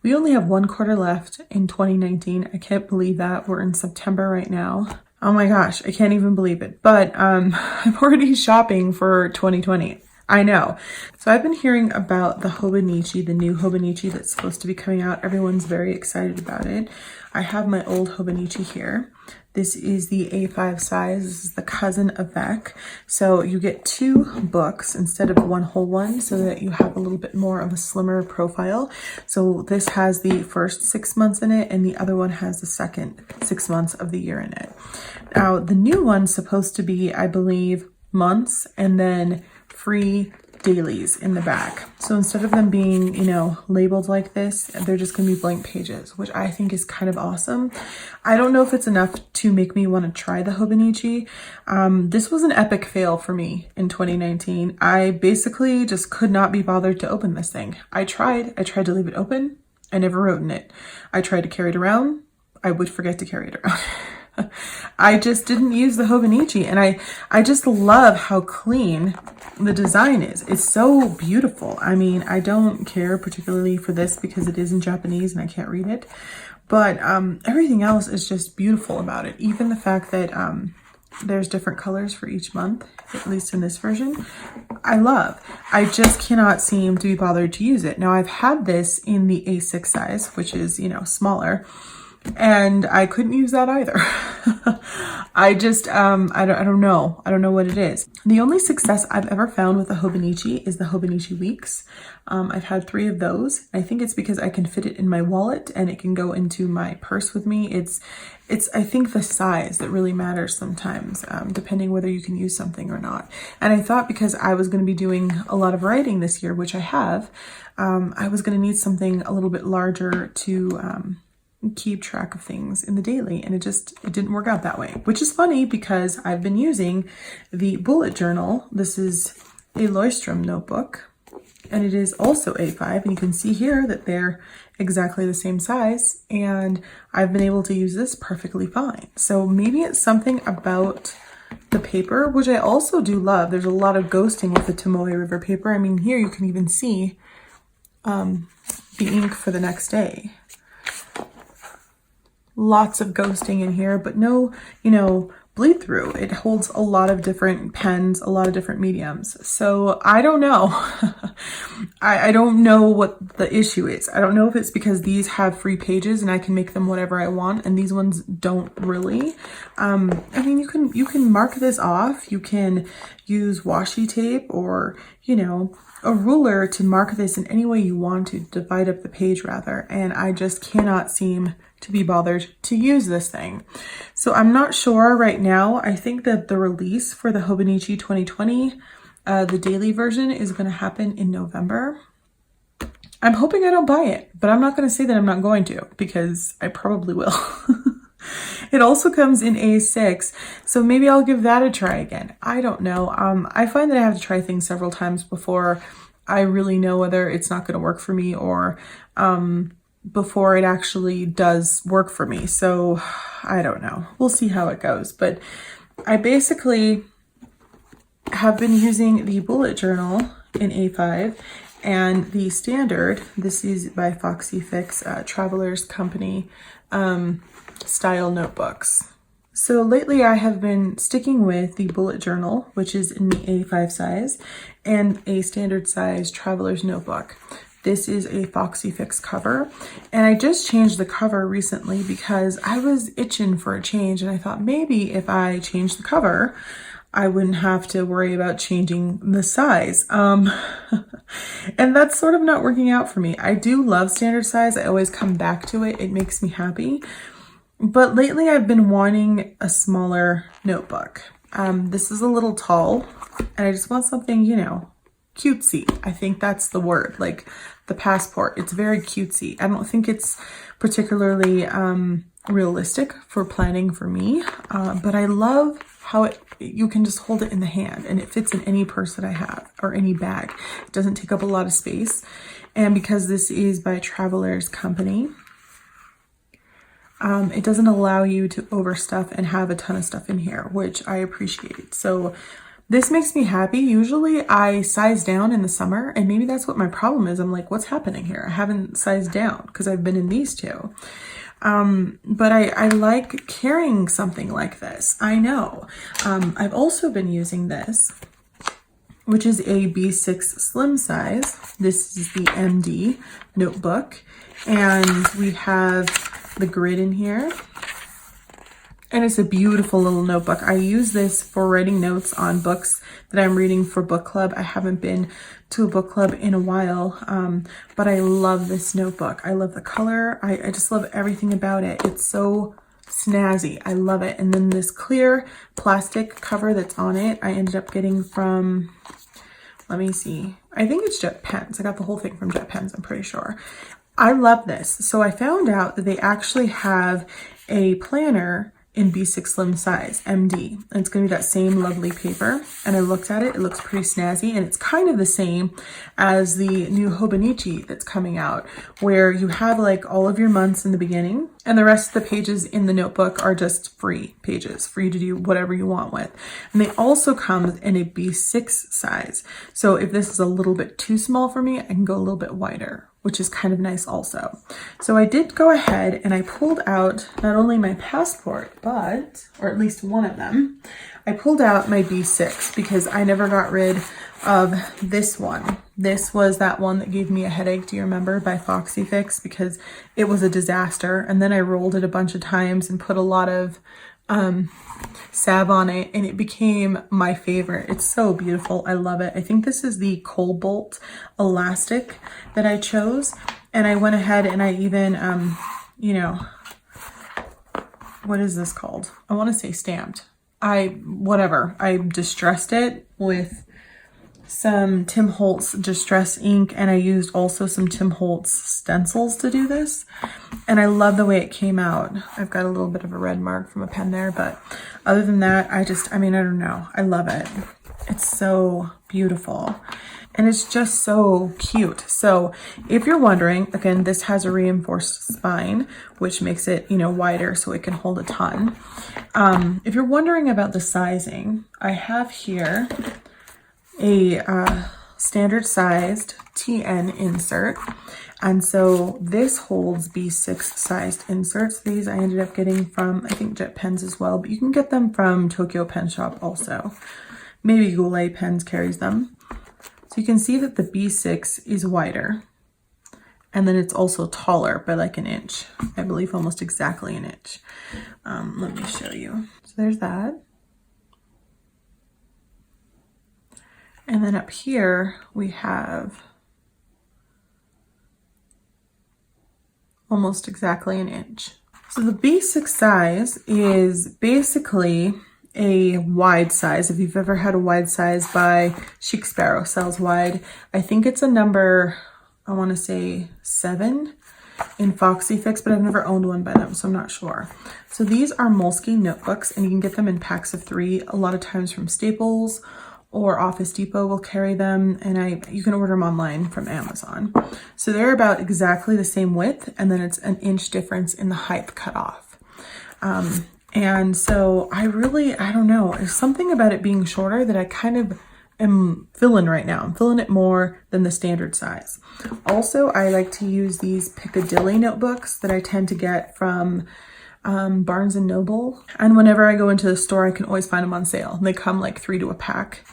We only have 1 quarter left in 2019. I can't believe that. We're in September right now. Oh my gosh, I can't even believe it. But I'm already shopping for 2020. I know. So I've been hearing about the Hoban Ichi, the new Hoban Ichi that's supposed to be coming out. Everyone's very excited about it. I have my old Hoban Ichi here. This is the A5 size. This is the cousin of Beck. So you get 2 books instead of 1 whole one so that you have a little bit more of a slimmer profile. So this has the first 6 months in it and the other one has the second 6 months of the year in it. Now the new one's supposed to be, I believe, months and then free dailies in the back. So instead of them being, labeled like this, they're just going to be blank pages, which I think is kind of awesome. I don't know if it's enough to make me want to try the Hoban Ichi. This was an epic fail for me in 2019. I basically just could not be bothered to open this thing. I tried to leave it open. I never wrote in it. I tried to carry it around. I would forget to carry it around. I just didn't use the Hoban Ichi, and I just love how clean the design is. It's so beautiful. I mean, I don't care particularly for this because it is in Japanese and I can't read it, but everything else is just beautiful about it. Even the fact that there's different colors for each month, at least in this version, I love. I just cannot seem to be bothered to use it. Now I've had this in the A6 size, which is, smaller, and I couldn't use that either. I just, I don't know. I don't know what it is. The only success I've ever found with the Hoban Ichi is the Hoban Ichi weeks. I've had 3 of those. I think it's because I can fit it in my wallet and it can go into my purse with me. It's I think the size that really matters sometimes, depending whether you can use something or not. And I thought because I was going to be doing a lot of writing this year, which I have, I was going to need something a little bit larger to, keep track of things in the daily, and it didn't work out that way, which is funny because I've been using the bullet journal. This is a Leuchtturm notebook and it is also A5, and you can see here that they're exactly the same size, and I've been able to use this perfectly fine. So maybe it's something about the paper, which I also do love. There's a lot of ghosting with the Tomoe River paper. I mean, here you can even see the ink for the next day. Lots of ghosting in here, but no, bleed through. It holds a lot of different pens, a lot of different mediums. So I don't know. I don't know what the issue is. I don't know if it's because these have free pages and I can make them whatever I want, and these ones don't really. I mean, you can mark this off. You can use washi tape or, a ruler to mark this in any way you want to, divide up the page rather. And I just cannot seem to be bothered to use this thing. So I'm not sure right now. I think that the release for the Hoban Ichi 2020, the daily version, is going to happen in November. I'm hoping I don't buy it, but I'm not going to say that I'm not going to, because I probably will. It also comes in A6, so maybe I'll give that a try again. I don't know. I find that I have to try things several times before I really know whether it's not going to work for me or before it actually does work for me. So I don't know. We'll see how it goes. But I basically have been using the bullet journal in A5 and the standard. This is by foxyfix, Traveler's Company style notebooks. So lately I have been sticking with the bullet journal, which is in the A5 size, and a standard size Traveler's notebook. This is a foxyfix cover, and I just changed the cover recently because I was itching for a change, and I thought maybe if I changed the cover, I wouldn't have to worry about changing the size. And that's sort of not working out for me. I do love standard size. I always come back to it. It makes me happy. But lately I've been wanting a smaller notebook. This is a little tall, and I just want something, cutesy. I think that's the word, like the passport. It's very cutesy. I don't think it's particularly realistic for planning for me, but I love how you can just hold it in the hand and it fits in any purse that I have or any bag. It doesn't take up a lot of space. And because this is by Traveler's Company, it doesn't allow you to overstuff and have a ton of stuff in here, which I appreciate. So This makes me happy. Usually I size down in the summer, and maybe that's what my problem is. I'm like, what's happening here? I haven't sized down because I've been in these two. But I like carrying something like this. I know. I've also been using this, which is a B6 slim size. This is the MD notebook, and we have the grid in here. And it's a beautiful little notebook. I use this for writing notes on books that I'm reading for book club. I haven't been to a book club in a while, but I love this notebook. I love the color. I just love everything about it. It's so snazzy. I love it. And then this clear plastic cover that's on it, I ended up getting from, let me see, I think it's Jet Pens. I got the whole thing from Jet Pens, I'm pretty sure. I love this. So I found out that they actually have a planner in B6 slim size, MD. And it's gonna be that same lovely paper. And I looked at it, it looks pretty snazzy, and it's kind of the same as the new Hoban Ichi that's coming out, where you have like all of your months in the beginning, and the rest of the pages in the notebook are just free pages for you to do whatever you want with. And they also come in a B6 size. So if this is a little bit too small for me, I can go a little bit wider, which is kind of nice also. So I did go ahead and I pulled out not only my passport, but, or at least one of them, I pulled out my B6 because I never got rid of this one. This was that one that gave me a headache, do you remember, by foxyfix, because it was a disaster. And then I rolled it a bunch of times and put a lot of salve on it, and it became my favorite. It's so beautiful. I love it. I think this is the Cobalt elastic that I chose, and I went ahead and I even you know, what is this called? I want to say stamped. I distressed it with some Tim Holtz Distress ink, and I used also some Tim Holtz stencils to do this, and I love the way it came out. I've got a little bit of a red mark from a pen there, but other than that, I don't know, I love it. It's so beautiful, and it's just so cute. So if you're wondering, again, this has a reinforced spine, which makes it, you know, wider so it can hold a ton. If you're wondering about the sizing, I have here a standard sized TN insert, and so this holds B6 sized inserts. These I ended up getting from, I think, Jet Pens as well, but you can get them from Tokyo Pen Shop also. Maybe Goulet Pens carries them. So you can see that the B6 is wider, and then it's also taller by like an inch, I believe almost exactly an inch. Let me show you. So there's that. And then up here we have almost exactly an inch. So the B6 size is basically a wide size. If you've ever had a wide size by Chic Sparrow, sells wide. I think it's a number, I want to say 7 in foxyfix, but I've never owned one by them, so I'm not sure. So these are Moleskine notebooks, and you can get them in packs of 3, a lot of times from Staples or Office Depot will carry them, and you can order them online from Amazon. So they're about exactly the same width, and then it's an inch difference in the height cut off. And so I don't know, there's something about it being shorter that I kind of am feeling right now. I'm feeling it more than the standard size. Also, I like to use these Piccadilly notebooks that I tend to get from Barnes & Noble. And whenever I go into the store, I can always find them on sale. They come like 3 to a pack.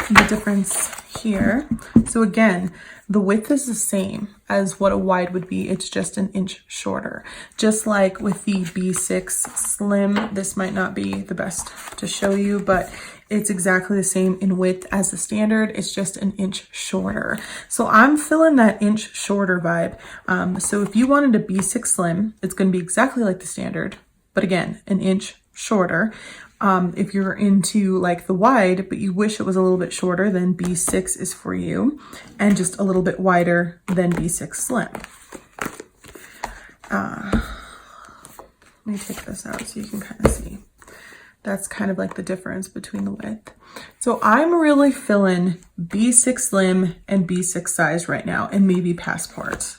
The difference here, so again, the width is the same as what a wide would be. It's just an inch shorter. Just like with the B6 Slim, this might not be the best to show you, but it's exactly the same in width as the standard. It's just an inch shorter. So I'm feeling that inch shorter vibe. So if you wanted a B6 Slim, it's going to be exactly like the standard, but again, an inch shorter. If you're into like the wide, but you wish it was a little bit shorter, then B6 is for you, and just a little bit wider than B6 Slim. Let me take this out so you can kind of see. That's kind of like the difference between the width. So I'm really feeling B6 Slim and B6 size right now, and maybe Passport.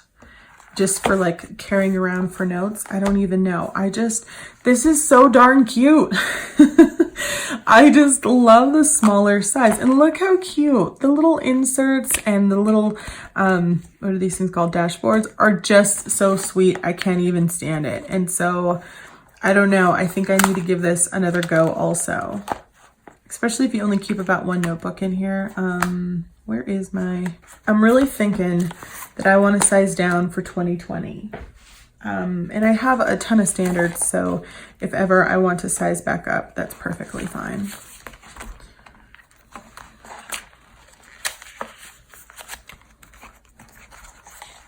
just for like carrying around for notes. I don't even know. This is so darn cute. I just love the smaller size, and look how cute. The little inserts and the little, what are these things called? Dashboards are just so sweet. I can't even stand it. And so I don't know. I think I need to give this another go also, especially if you only keep about one notebook in here. Where is I'm really thinking that I want to size down for 2020. And I have a ton of standards, so if ever I want to size back up, that's perfectly fine.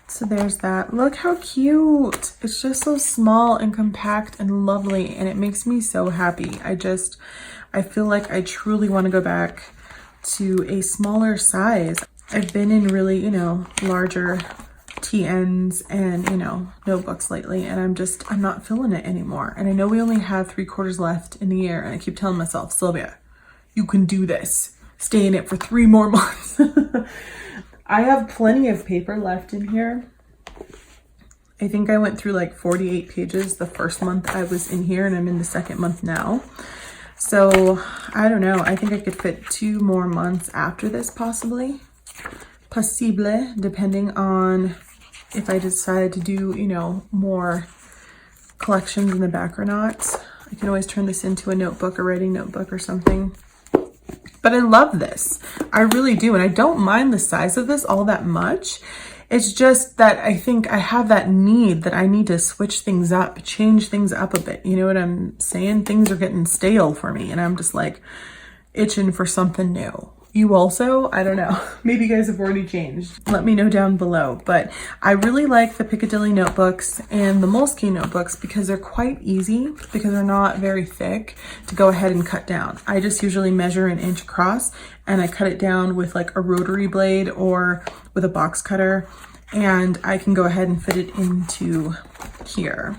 So there's that. Look how cute. It's just so small and compact and lovely, and it makes me so happy. I feel like I truly want to go back to a smaller size. I've been in really, you know, larger TNs and, you know, notebooks lately, and I'm not feeling it anymore. And I know we only have 3/4 left in the year, and I keep telling myself, Sylvia, you can do this. Stay in it for 3 more months. I have plenty of paper left in here. I think I went through like 48 pages the first month I was in here, and I'm in the second month now. So I don't know. I think I could fit 2 more months after this, possibly. Possible, depending on if I decide to do, you know, more collections in the back or not. I can always turn this into a notebook, a writing notebook or something. But I love this. I really do. And I don't mind the size of this all that much. It's just that I think I have that need that I need to switch things up, change things up a bit. You know what I'm saying? Things are getting stale for me, and I'm just like itching for something new. You also? I don't know. Maybe you guys have already changed. Let me know down below. But I really like the Piccadilly notebooks and the Moleskine notebooks because they're quite easy, because they're not very thick to go ahead and cut down. I just usually measure 1 inch across, and I cut it down with like a rotary blade or with a box cutter, and I can go ahead and fit it into here.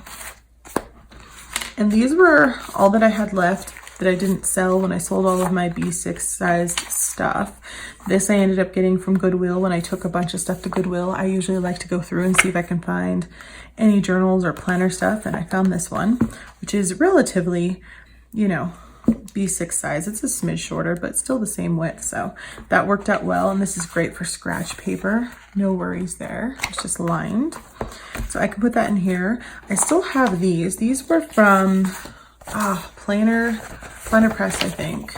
And these were all that I had left that I didn't sell when I sold all of my B6 sized stuff. This I ended up getting from Goodwill when I took a bunch of stuff to Goodwill. I usually like to go through and see if I can find any journals or planner stuff, and I found this one, which is relatively, you know, B6 size. It's a smidge shorter, but still the same width, so that worked out well. And this is great for scratch paper. No worries there. It's just lined, so I can put that in here. I still have these. These were from Planner Press, I think.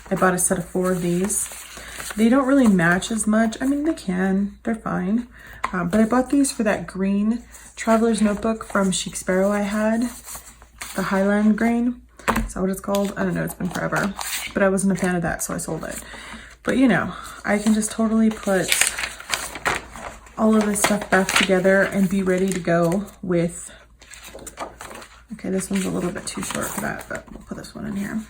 I bought a set of 4 of these. They don't really match as much. I mean, they can. They're fine. But I bought these for that green Traveler's Notebook from Chic Sparrow I had. The Highland green. Is that what it's called? I don't know. It's been forever. But I wasn't a fan of that, so I sold it. But, you know, I can just totally put all of this stuff back together and be ready to go with... Okay, this one's a little bit too short for that, but we'll put this one in here.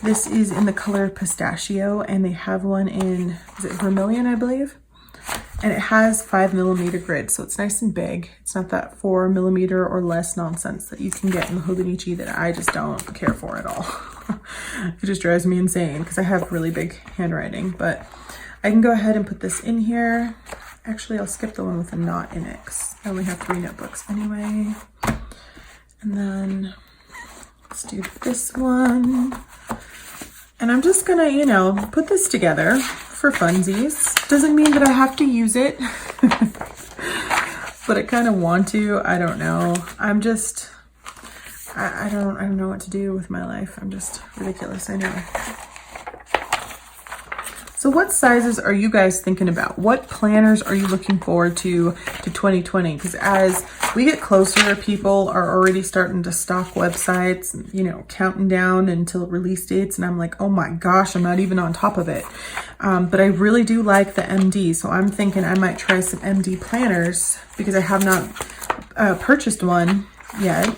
This is in the color Pistachio, and they have one in, is it Vermilion, I believe? And it has 5mm grid, so it's nice and big. It's not that 4mm or less nonsense that you can get in the Hoban Ichi that I just don't care for at all. It just drives me insane because I have really big handwriting, but I can go ahead and put this in here. Actually, I'll skip the one with a knot in it because I only have 3 notebooks anyway. And then let's do this one. And I'm just gonna, you know, put this together for funsies. Doesn't mean that I have to use it, but I kind of want to. I don't know. I'm just, I don't know what to do with my life. I'm just ridiculous, I know. So what sizes are you guys thinking about? What planners are you looking forward to 2020? Because as we get closer, people are already starting to stock websites, and, you know, counting down until release dates. And I'm like, oh my gosh, I'm not even on top of it. But I really do like the MD. So I'm thinking I might try some MD planners because I have not purchased one yet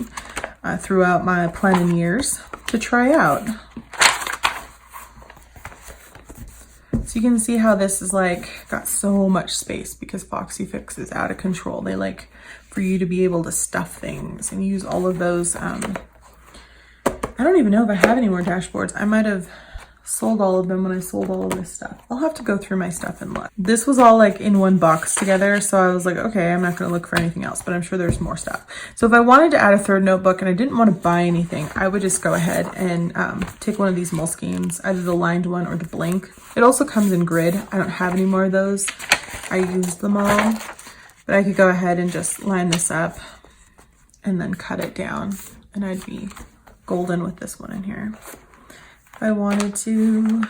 throughout my planning years to try out. So you can see how this is like got so much space because foxyfix is out of control. They like for you to be able to stuff things and use all of those. I don't even know if I have any more dashboards. I might have sold all of them when I sold all of this stuff. I'll have to go through my stuff and look. This was all like in one box together, so I was like, okay, I'm not gonna look for anything else, but I'm sure there's more stuff. So if I wanted to add a third notebook and I didn't want to buy anything, I would just go ahead and take one of these Moleskines, either the lined one or the blank. It also comes in grid. I don't have any more of those. I used them all, but I could go ahead and just line this up and then cut it down, and I'd be golden with this one in here. If I wanted to,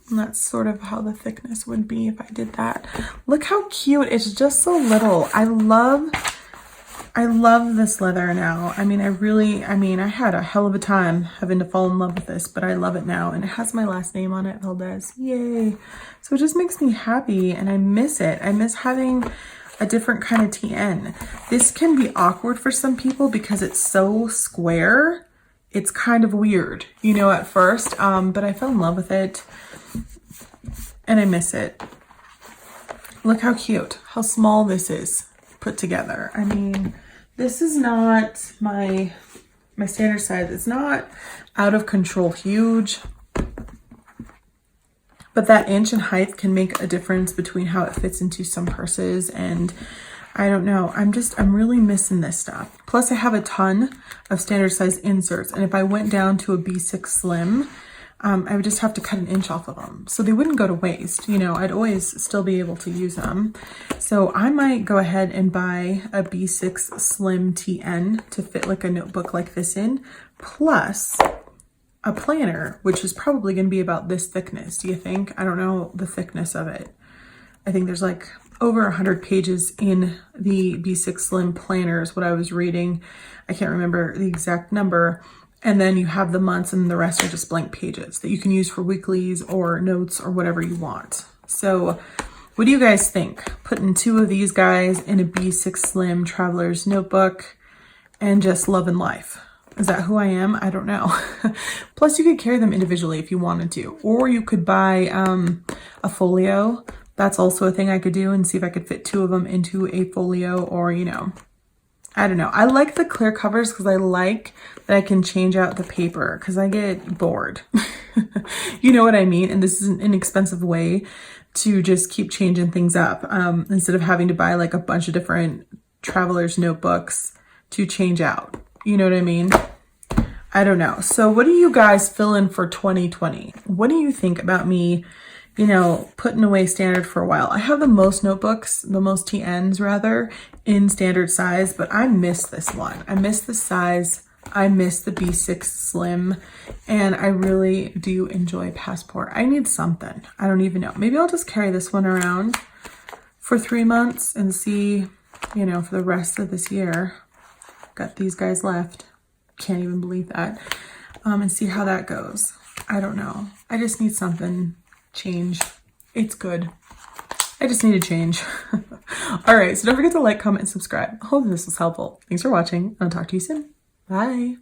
and that's sort of how the thickness would be if I did that. Look how cute. It's just so little. I love this leather now. I mean, I had a hell of a time having to fall in love with this, but I love it now. And it has my last name on it, Valdez. Yay. So it just makes me happy and I miss it. I miss having a different kind of TN. This can be awkward for some people because it's so square. It's kind of weird, you know, at first, but I fell in love with it and I miss it. Look how cute, how small this is put together. I mean, this is not my standard size. It's not out of control huge, but that inch in height can make a difference between how it fits into some purses, and I don't know. I'm really missing this stuff. Plus I have a ton of standard size inserts, and if I went down to a B6 Slim, I would just have to cut an inch off of them. So they wouldn't go to waste. You know, I'd always still be able to use them. So I might go ahead and buy a B6 Slim TN to fit like a notebook like this in, plus a planner, which is probably going to be about this thickness. Do you think? I don't know the thickness of it. I think there's like over 100 pages in the B6 Slim planner is what I was reading. I can't remember the exact number. And then you have the months and the rest are just blank pages that you can use for weeklies or notes or whatever you want. So what do you guys think? Putting two of these guys in a B6 Slim Traveler's Notebook and just loving life. Is that who I am? I don't know. Plus you could carry them individually if you wanted to, or you could buy a folio. That's also a thing I could do and see if I could fit two of them into a folio, or, you know, I don't know. I like the clear covers because I like that I can change out the paper because I get bored. You know what I mean? And this is an inexpensive way to just keep changing things up instead of having to buy like a bunch of different traveler's notebooks to change out. You know what I mean? I don't know. So what do you guys fill in for 2020? What do you think about me, you know, putting away standard for a while? I have the most notebooks, the most TNs rather, in standard size, but I miss this one. I miss the size. I miss the B6 Slim, and I really do enjoy Passport. I need something. I don't even know. Maybe I'll just carry this one around for 3 months and see, you know, for the rest of this year. Got these guys left. Can't even believe that. And see how that goes. I don't know. I just need something. Change. It's good. I just need a change. All right, so don't forget to like, comment, and subscribe. I hope this was helpful. Thanks for watching. I'll talk to you soon. Bye.